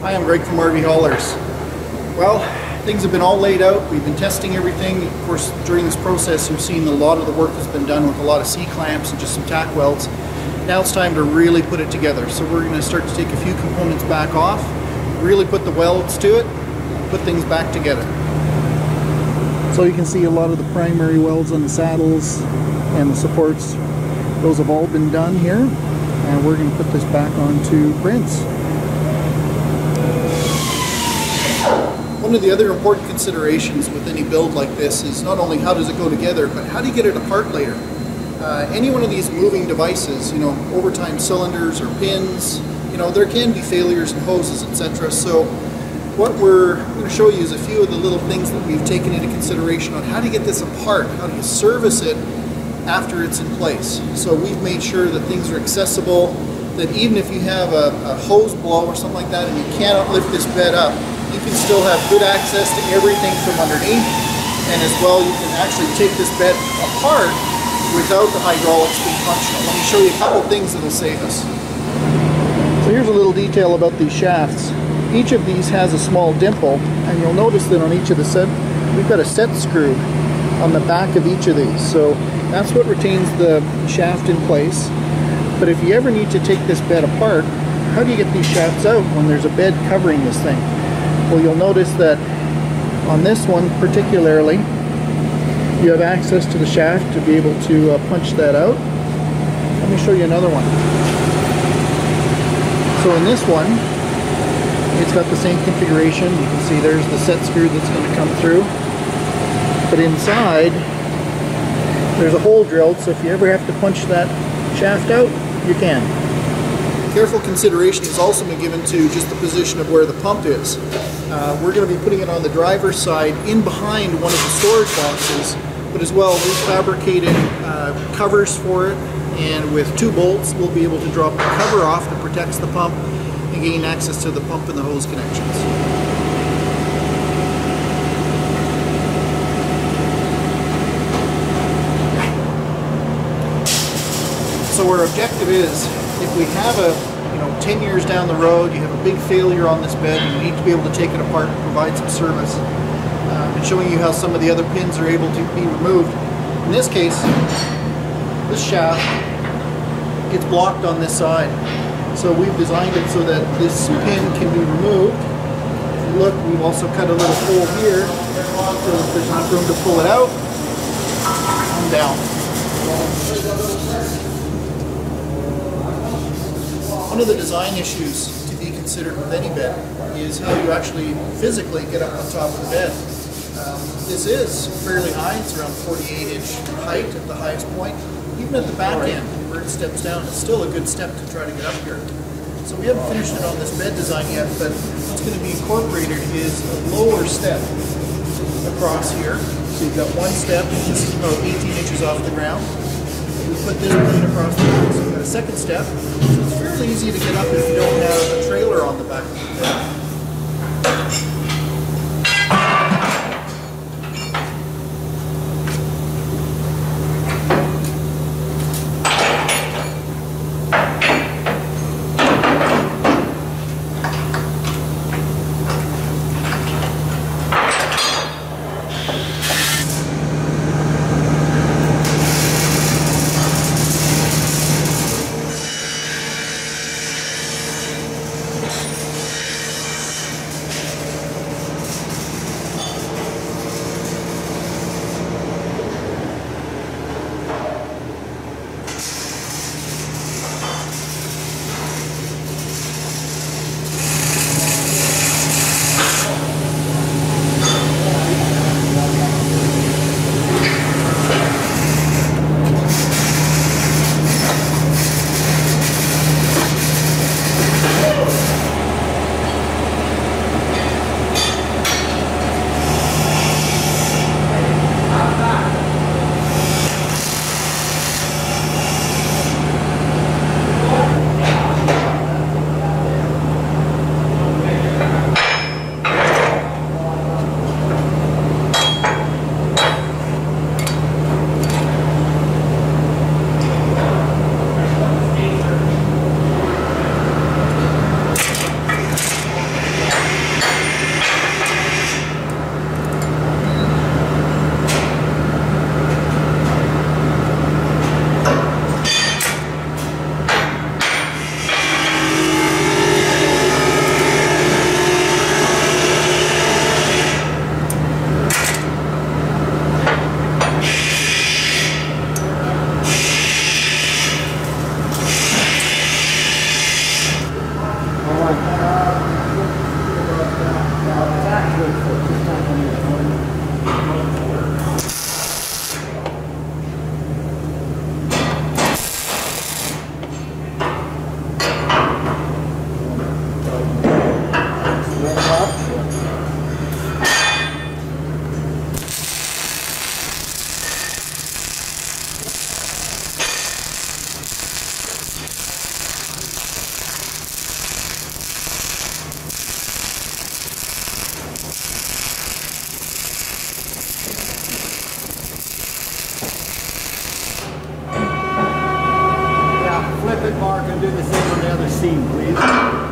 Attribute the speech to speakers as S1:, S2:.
S1: Hi, I'm Greg from RV Haulers. Well, things have been all laid out. We've been testing everything. Of course, during this process, you've seen a lot of the work that's been done with a lot of C-clamps and just some tack welds. Now it's time to really put it together. So we're going to start to take a few components back off, really put the welds to it, put things back together. So you can see a lot of the primary welds on the saddles and the supports. Those have all been done here, and we're going to put this back onto prints. One of the other important considerations with any build like this is not only how does it go together, but how do you get it apart later? Any one of these moving devices, overtime cylinders or pins, there can be failures in hoses, etc. So what we're going to show you is a few of the little things that we've taken into consideration on how to get this apart, how do you service it after it's in place. So we've made sure that things are accessible, that even if you have a hose blow or something like that and you cannot lift this bed up, you can still have good access to everything from underneath, and as well you can actually take this bed apart without the hydraulics being functional. Let me show you a couple things that'll save us. So here's a little detail about these shafts. Each of these has a small dimple, and you'll notice that on each of the set, we've got a set screw on the back of each of these. So that's what retains the shaft in place. But if you ever need to take this bed apart, how do you get these shafts out when there's a bed covering this thing? Well, you'll notice that on this one particularly, you have access to the shaft to be able to punch that out. Let me show you another one. So in this one, it's got the same configuration. You can see there's the set screw that's going to come through. But inside, there's a hole drilled, so if you ever have to punch that shaft out, you can. Careful consideration has also been given to just the position of where the pump is. We're going to be putting it on the driver's side in behind one of the storage boxes, but as well we fabricated covers for it, and with 2 bolts we'll be able to drop the cover off that protects the pump and gain access to the pump and the hose connections. So our objective is, if we have a 10 years down the road, you have a big failure on this bed, and you need to be able to take it apart and provide some service, and showing you how some of the other pins are able to be removed. In this case, this shaft gets blocked on this side. So we've designed it so that this pin can be removed. If you look, we've also cut a little hole here so that there's enough room to pull it out and down. One of the design issues to be considered with any bed is how you actually physically get up on top of the bed. This is fairly high, it's around 48-inch height at the highest point. Even at the back end, where it steps down, it's still a good step to try to get up here. So we haven't finished it on this bed design yet, but what's going to be incorporated is a lower step across here. So you've got one step, this is about 18 inches off the ground. We put this plane across the back, so we've got a second step. So it's fairly easy to get up if you don't have a trailer on the back of the bed.
S2: scene, please.